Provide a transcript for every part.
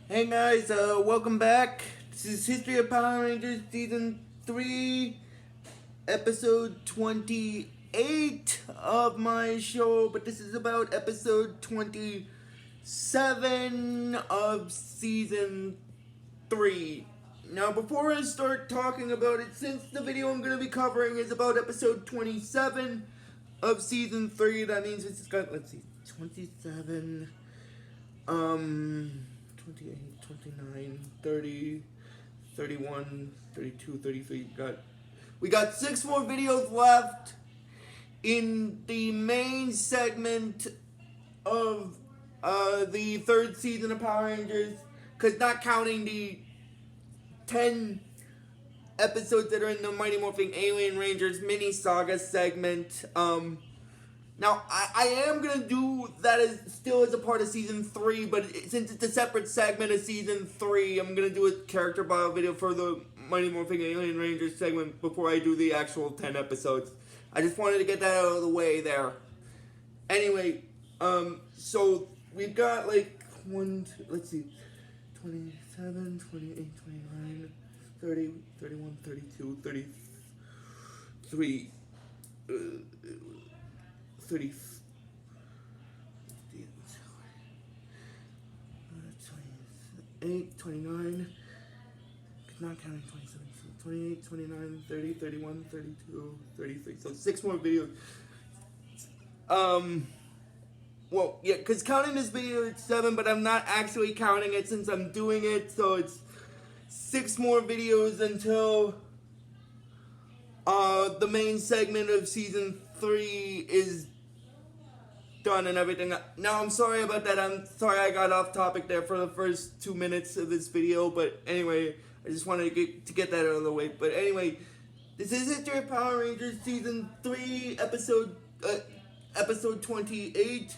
Hey guys, welcome back. This is History of Power Rangers Season 3, Episode 28 of my show, but this is about Episode 27 of Season 3. Now, before I start talking about it, since the video I'm going to be covering is about Episode 27 of Season 3, that means it's got, 27, 28, 29, 30, 31, 32, 33. We got 6 more videos left in the main segment of the 3rd season of Power Rangers, because not counting the 10 episodes that are in the Mighty Morphin Alien Rangers mini saga segment. Now, I am going to do that still as a part of Season 3, but since it's a separate segment of Season 3, I'm going to do a character bio video for the Mighty Morphin Alien Rangers segment before I do the actual 10 episodes. I just wanted to get that out of the way there. Anyway, so we've got let's see, 27, 28, 29, 30, 31, 32, 33, 30, 28, 29, not counting 27, 28, 29, 30, 31, 32, 33. So 6 more videos. Well, yeah, because counting this video it's 7, but I'm not actually counting it since I'm doing it. So it's 6 more videos until the main segment of Season 3 is done and everything. Now, I'm sorry about that. I'm sorry I got off topic there for the first 2 minutes of this video. But anyway, I just wanted to get that out of the way. But anyway, this is History of Power Rangers Season 3, Episode 28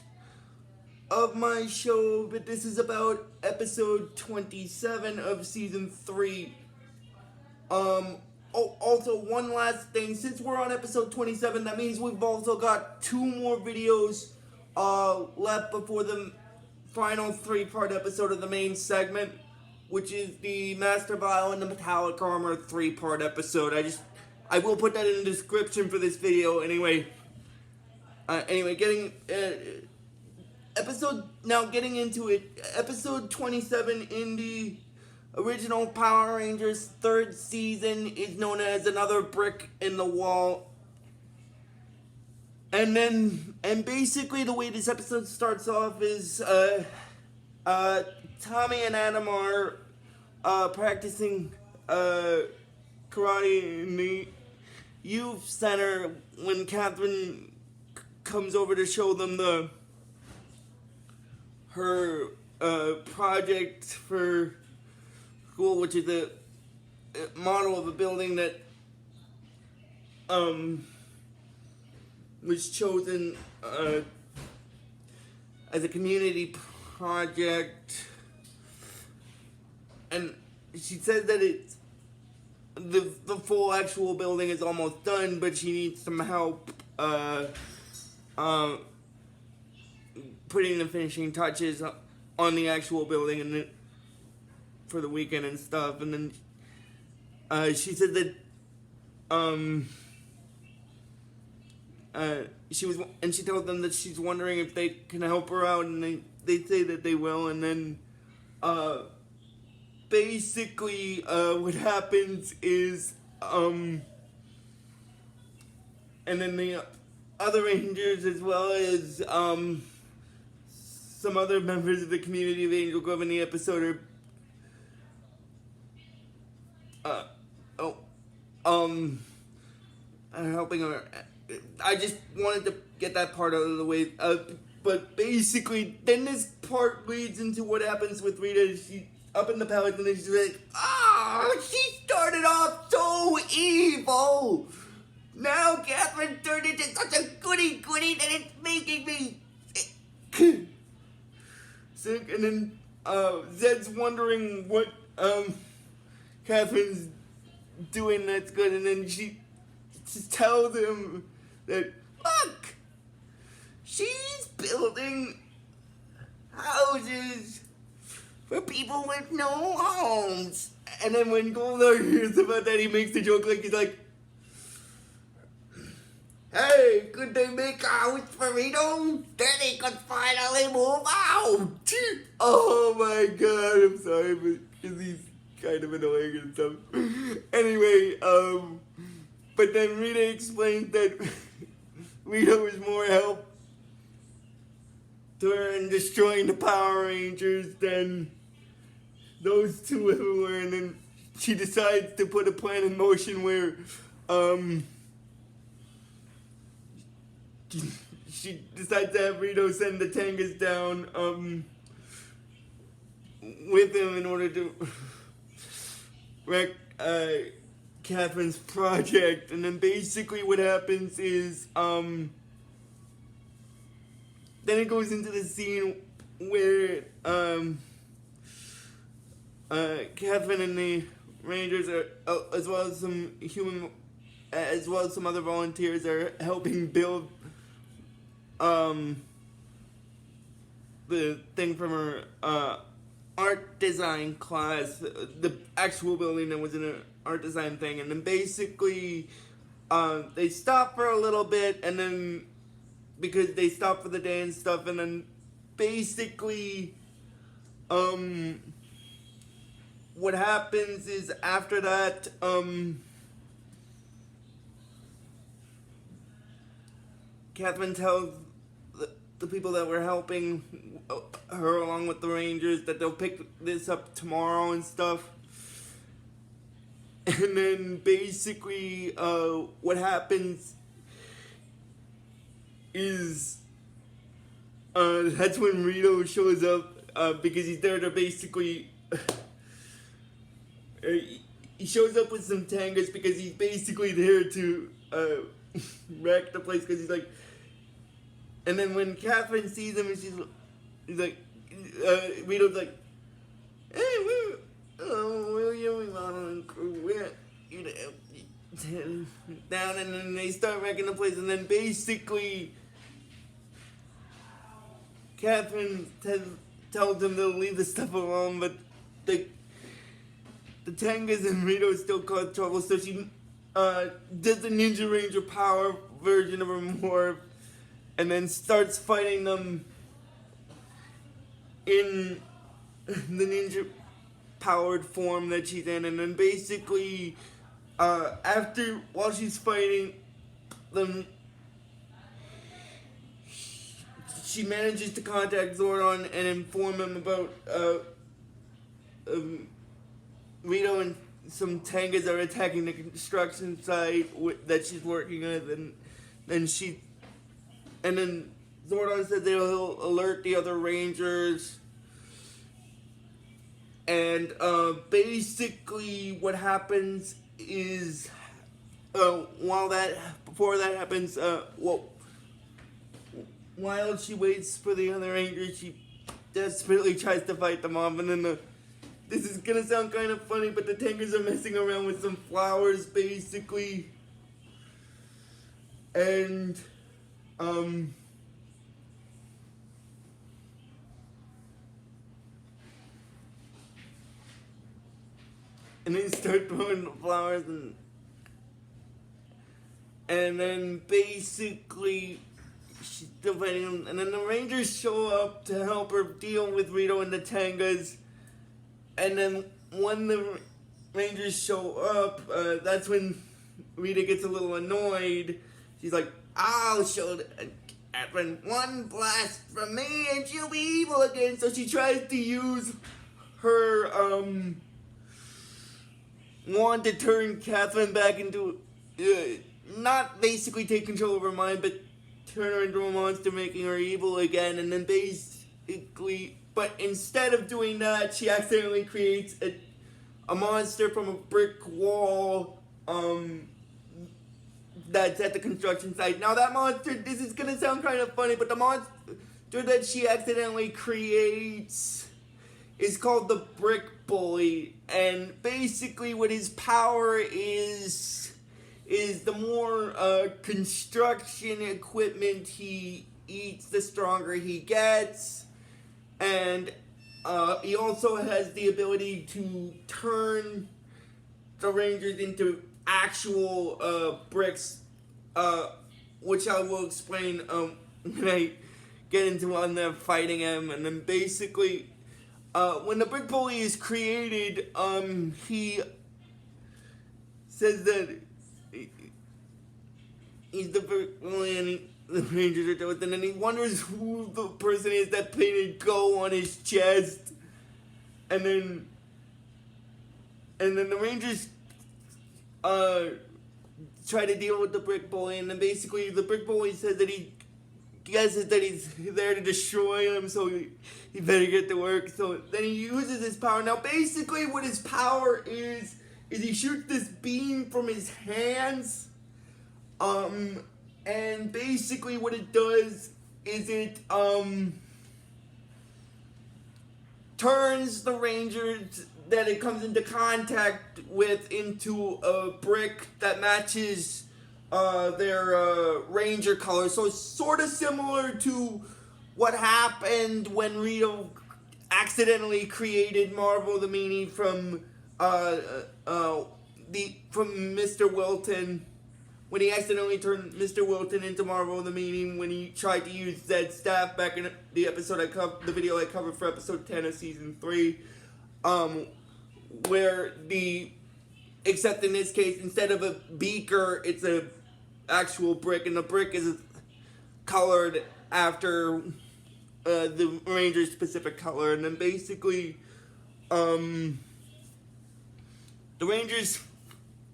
of my show. But this is about Episode 27 of Season 3. Also, one last thing. Since we're on Episode 27, that means we've also got 2 more videos left before the final 3-part episode of the main segment, which is the Master Vial and the Metallic Armor 3-part episode. I will put that in the description for this video. Anyway, getting into it. Episode 27 in the original Power Rangers 3rd season is known as Another Brick in the Wall. And basically the way this episode starts off is Tommy and Adam are practicing karate in the youth center when Catherine comes over to show them her project for school, which is a model of a building that was chosen as a community project, and she said that the full actual building is almost done, but she needs some help putting the finishing touches on the actual building and for the weekend and stuff. And then she said that she told them that she's wondering if they can help her out, and they say that they will. And then basically what happens is and then the other Rangers, as well as some other members of the community of Angel Grove in the episode, are helping her. I just wanted to get that part out of the way. But basically, then this part leads into what happens with Rita. She's up in the palace, and then she's like, she started off so evil. Now Catherine turned into such a goody that it's making me sick. And then Zed's wondering what Catherine's doing that's good, and then she tells him that, look, she's building houses for people with no homes. And then when Goldar hears about that, he makes the joke like he's like, hey, could they make a house for Rito? Then he could finally move out. Oh my god, I'm sorry, but because he's kind of annoying and stuff. Anyway, but then Rita explains that Rito is more help to her in destroying the Power Rangers than those two ever were, and then she decides to put a plan in motion where, she decides to have Rito send the Tangas down, with him in order to wreck, Catherine's project. And then basically what happens is, then it goes into the scene where, Catherine and the Rangers are, as well as some other volunteers are helping build, the thing from her, art design class, the actual building that was in an art design thing. And then basically, they stop for a little bit, and then, because they stop for the day and stuff, and then basically, what happens is after that, Catherine tells the people that were helping her along with the Rangers that they'll pick this up tomorrow and stuff. And then basically, what happens is, that's when Rito shows up, because he's there to basically, he shows up with some Tangas because he's basically there to, wreck the place, because he's like, and then when Catherine sees him, and he's like, Rito's like, hey, William, we're down, and then they start wrecking the place, and then basically, Catherine tells them they'll leave the stuff alone, but the Tangas and Rito still cause trouble, so she does the Ninja Ranger power version of her morph, and then starts fighting them in the ninja powered form that she's in. And then basically, while she's fighting them, she manages to contact Zordon and inform him about Rito and some Tangas are attacking the construction site that she's working at, and then Zordon said they'll alert the other Rangers. And basically what happens is, before that happens, while she waits for the other Rangers, she desperately tries to fight them off, and then this is gonna sound kind of funny, but the Tangas are messing around with some flowers, basically. And, and they start throwing the flowers, and then basically she's still fighting them, and then the Rangers show up to help her deal with Rito and the Tangas. And then when the Rangers show up, that's when Rita gets a little annoyed. She's like, I'll show Catherine one blast from me and she'll be evil again. So she tries to use her wand to turn Catherine back into, not basically take control of her mind, but turn her into a monster, making her evil again. And then basically, but instead of doing that, she accidentally creates a monster from a brick wall, that's at the construction site. Now that monster, this is gonna sound kind of funny, but the monster that she accidentally creates is called the Brick Bully. And basically what his power is the more construction equipment he eats, the stronger he gets. And he also has the ability to turn the Rangers into actual bricks, which I will explain when I get into when they're fighting him. And then basically, when the Brick Bully is created, he says that he's the Brick Bully and the Rangers are done with it, and then he wonders who the person is that painted "Go" on his chest, and then the Rangers try to deal with the Brick Bully, and then basically the Brick Bully says that he guesses that he's there to destroy him, so he better get to work. So then he uses his power. Now basically what his power is he shoots this beam from his hands, and basically what it does is it turns the Rangers that it comes into contact with into a brick that matches their Ranger color. So it's sort of similar to what happened when Rito accidentally created Marvel the Meanie from Mr. Wilton, when he accidentally turned Mr. Wilton into Marvel the Meanie when he tried to use Zed's staff back in the episode the video I covered for episode 10 of season 3, except in this case, instead of a beaker, it's a actual brick, and the brick is colored after the Ranger's specific color. And then basically, the Rangers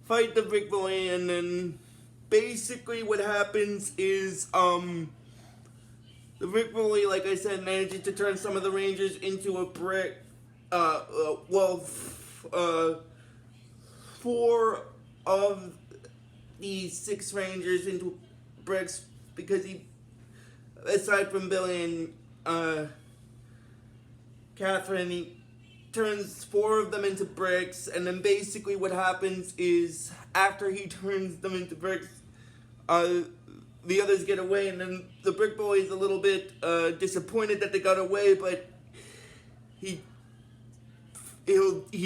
fight the Brick Bully, and then basically what happens is the Brick Bully, like I said, manages to turn some of the Rangers into a brick. 4 of the 6 Rangers into bricks, because he, aside from Billy and Catherine, he turns 4 of them into bricks. And then basically what happens is, after he turns them into bricks, the others get away, and then the Brick Bully is a little bit disappointed that they got away, but he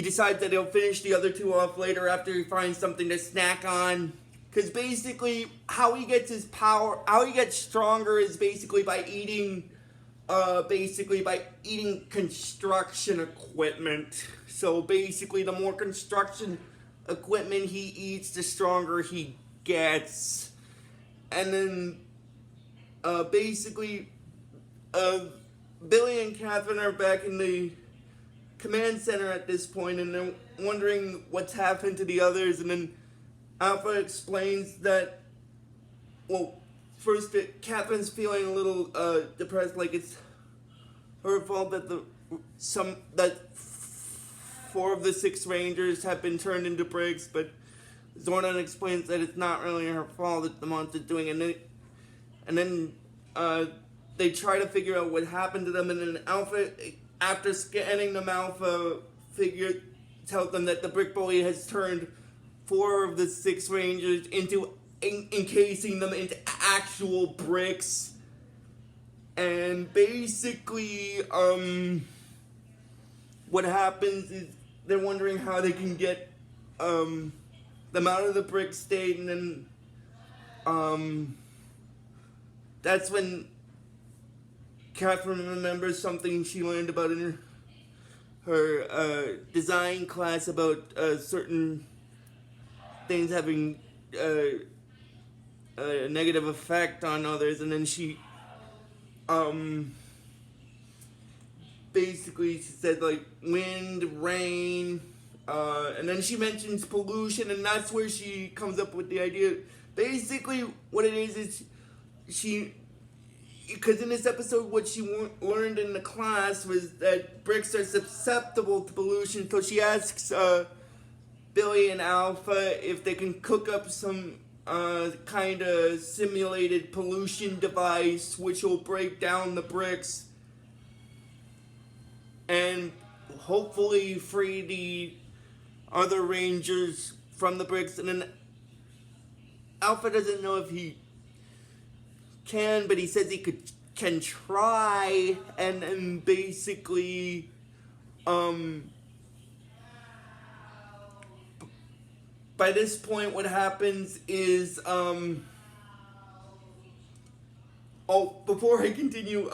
decides that he'll finish the other 2 off later after he finds something to snack on. Because basically, how he gets his power, how he gets stronger is basically by eating construction equipment. So basically, the more construction equipment he eats, the stronger he gets. And then, basically, Billy and Catherine are back in the command center at this point, and they're wondering what's happened to the others. And then Alpha explains that, well, first Catherine's feeling a little depressed, like it's her fault that 4 of the 6 Rangers have been turned into bricks, but Zordon explains that it's not really her fault that the monster's doing it. And then they try to figure out what happened to them, and then Alpha, after scanning them, Alpha tells them that the Brick Bully has turned 4 of the 6 Rangers into encasing them into actual bricks. And basically, what happens is they're wondering how they can get them out of the brick state, and then that's when Catherine remembers something she learned about in her design class about certain things having a negative effect on others, and then she basically she said like wind, rain, and then she mentions pollution, and that's where she comes up with the idea. Basically what it is she, because in this episode what she learned in the class was that bricks are susceptible to pollution, so she asks Billy and Alpha if they can cook up some kind of simulated pollution device which will break down the bricks and hopefully free the other Rangers from the bricks. And then Alpha doesn't know if he can, but he says he can try. And then basically by this point, what happens is, before I continue,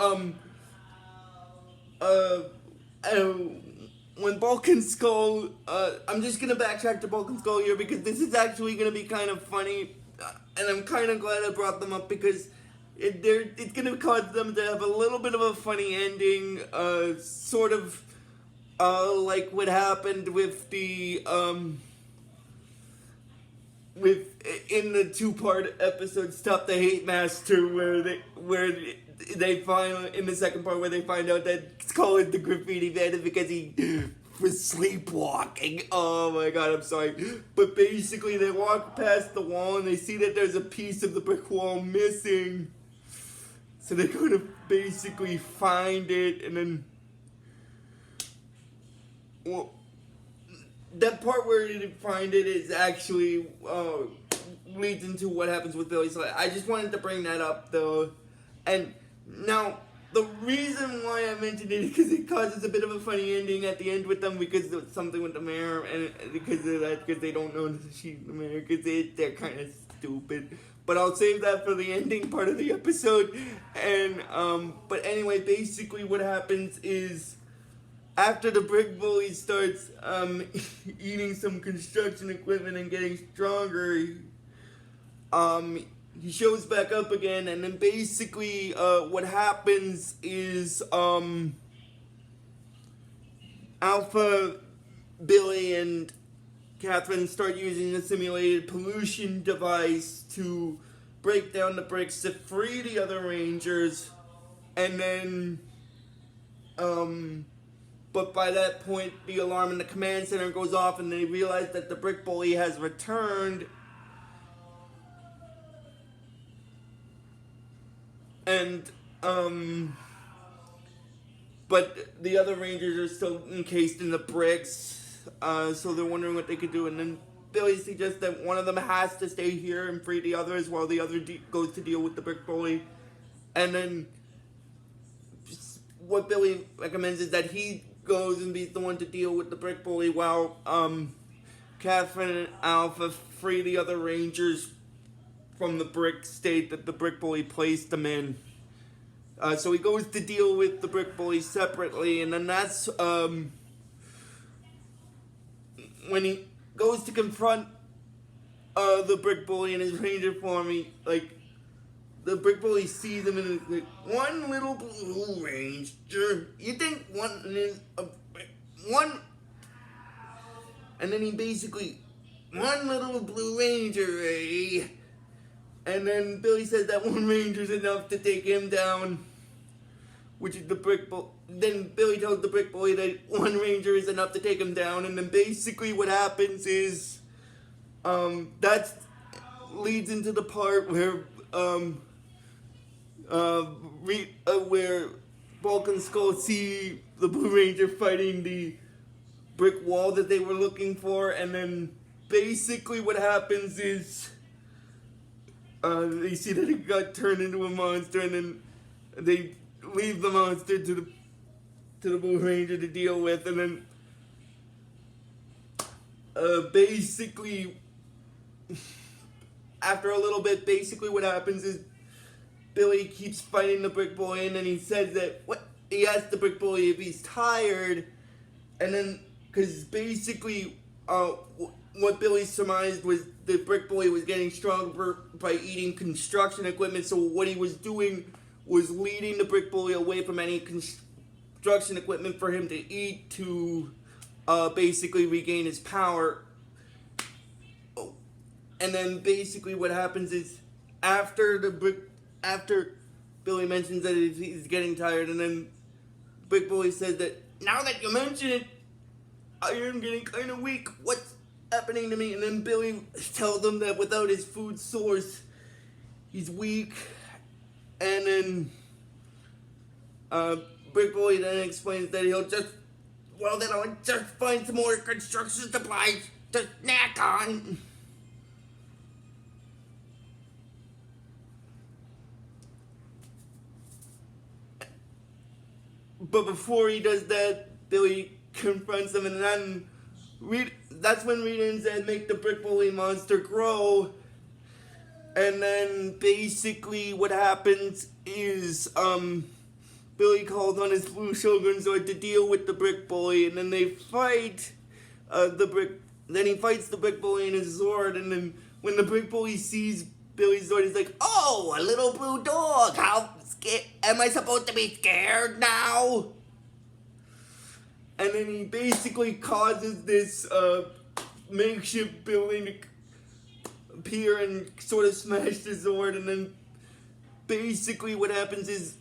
when Bulk and Skull, I'm just gonna backtrack to Bulk and Skull here because this is actually gonna be kind of funny, and I'm kind of glad I brought them up because it's gonna cause them to have a little bit of a funny ending, sort of, like what happened with the, in the two-part episode Stop the Hate Master, where they find in the second part where they find out that Skull is the graffiti bandit because he was sleepwalking. Oh my god, I'm sorry. But basically they walk past the wall and they see that there's a piece of the brick wall missing. So they're gonna basically find it and then, well, that part where you find it is actually leads into what happens with Billy. So I just wanted to bring that up though. And now the reason why I mentioned it is because it causes a bit of a funny ending at the end with them because it's something with the mayor and because of that, because they don't know that she's the mayor because they're kind of stupid. But I'll save that for the ending part of the episode. And but anyway, basically what happens is, after the brick bully starts eating some construction equipment and getting stronger, he shows back up again, and then basically what happens is Alpha, Billy, and Catherine start using the simulated pollution device to break down the bricks to free the other Rangers, and then but by that point, the alarm in the command center goes off and they realize that the brick bully has returned. And, but the other Rangers are still encased in the bricks, so they're wondering what they could do. And then Billy suggests that one of them has to stay here and free the others while the other goes to deal with the brick bully. And then what Billy recommends is that he goes and be the one to deal with the brick bully while Catherine and Alpha free the other Rangers from the brick state that the brick bully placed them in. So he goes to deal with the brick bully separately, and then that's when he goes to confront the brick bully in his ranger form. The brick bully sees him and is like, one little blue ranger. You think one is one? And then he basically, one little blue ranger, eh? And then Billy says that one ranger's enough to take him down, which is the brick bully. Then Billy tells the brick bully that one ranger is enough to take him down, and then basically what happens is, that leads into the part where where Bulk and Skull see the Blue Ranger fighting the brick wall that they were looking for, and then basically what happens is they see that it got turned into a monster, and then they leave the monster to the Blue Ranger to deal with, and then basically after a little bit, basically what happens is Billy keeps fighting the brick bully, and then he says that he asks the brick bully if he's tired, and then because basically what Billy surmised was the brick bully was getting stronger by eating construction equipment. So what he was doing was leading the brick bully away from any construction equipment for him to eat to basically regain his power. And then basically what happens is after Billy mentions that he's getting tired, and then Brick Bully says that, now that you mention it, I am getting kind of weak. What's happening to me? And then Billy tells him that without his food source, he's weak. And then Brick Bully then explains that I'll just find some more construction supplies to snack on. But before he does that, Billy confronts them, and then that's when Rita and Zed make the Brick Bully monster grow. And then basically what happens is Billy calls on his Blue Shogun Zord to deal with the Brick Bully, and then they fight then he fights the Brick Bully in his Zord, and then when the Brick Bully sees Billy's Zord, he's like, "Oh, a little blue dog, how scared, am I supposed to be scared now?" And then he basically causes this makeshift building to appear and sort of smash the Zord, and then basically what happens is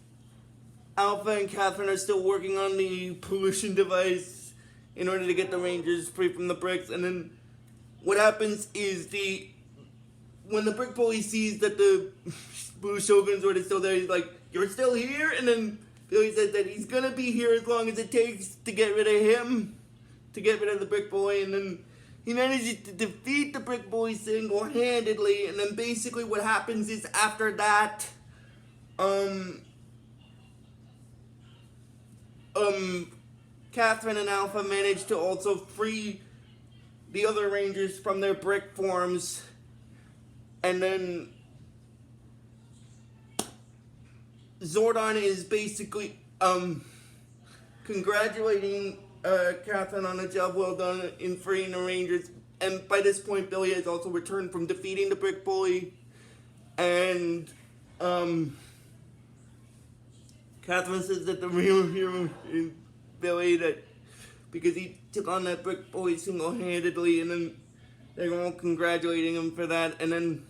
Alpha and Catherine are still working on the pollution device in order to get the Rangers free from the bricks, and then what happens is when the Brick Bully sees that the Blue Shogun Zord is still there, he's like, "You're still here?" And then Billy says that he's gonna be here as long as it takes to get rid of him, to get rid of the Brick Bully, and then he manages to defeat the Brick Bully single-handedly, and then basically what happens is after that, Catherine and Alpha manage to also free the other Rangers from their brick forms, and then Zordon is basically congratulating Catherine on a job well done in freeing the Rangers, and by this point Billy has also returned from defeating the Brick Bully, and Catherine says that the real hero is Billy, that because he took on that Brick Bully single-handedly, and then they're all congratulating him for that, and then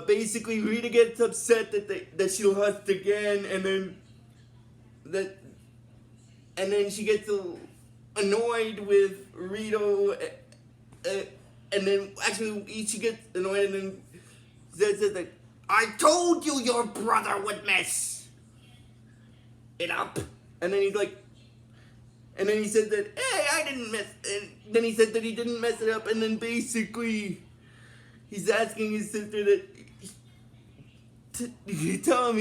basically Rita gets upset that she lost again, and then she gets annoyed with Rito, and then actually she gets annoyed, and then Zed says that, "I told you your brother would mess it up," and then he's like, and then he said that, "Hey, I didn't mess," and then he said that he didn't mess it up, and then basically he's asking his sister that tell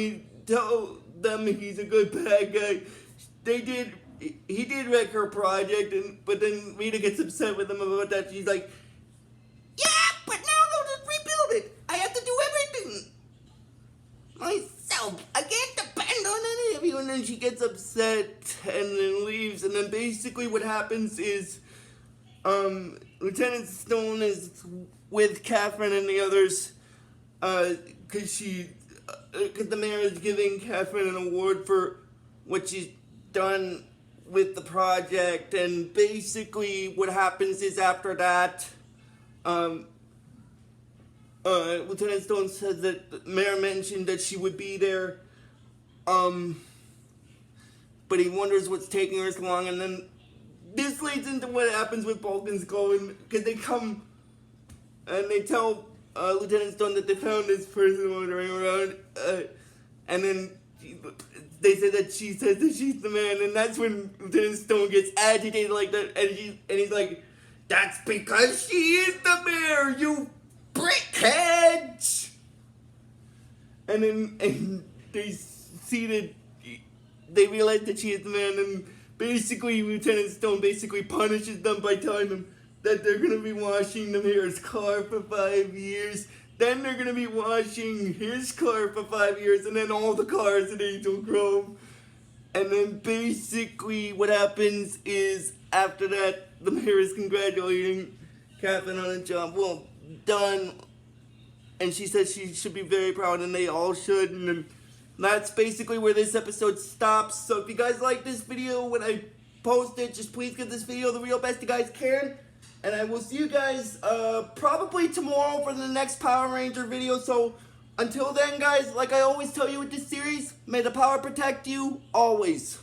them he's a good bad guy. He did wreck her project, but then Rita gets upset with him about that. She's like, "Yeah, but now they'll just rebuild it. I have to do everything myself. I can't depend on any of you." And then she gets upset and then leaves. And then basically what happens is Lieutenant Stone is with Catherine and the others because the mayor is giving Catherine an award for what she's done with the project. And basically what happens is after that, Lieutenant Stone says that the mayor mentioned that she would be there, but he wonders what's taking her so long. And then this leads into what happens with Bulk and Skull, because they come and they tell Lieutenant Stone that they found this person wandering around, and then they say that she says that she's the man, and that's when Lieutenant Stone gets agitated like that, and he's like, "That's because she is the mayor, you brickheads!" And then they realize that she is the man, and basically Lieutenant Stone basically punishes them by telling them that they're going to be washing the mayor's car for 5 years. Then they're going to be washing his car for 5 years, and then all the cars in Angel Grove. And then basically what happens is after that, the mayor is congratulating Catherine on a job well done. And she says she should be very proud, and they all should. And then that's basically where this episode stops. So if you guys like this video when I post it, just please give this video the real best you guys can. And I will see you guys probably tomorrow for the next Power Ranger video. So until then, guys, like I always tell you with this series, may the power protect you always.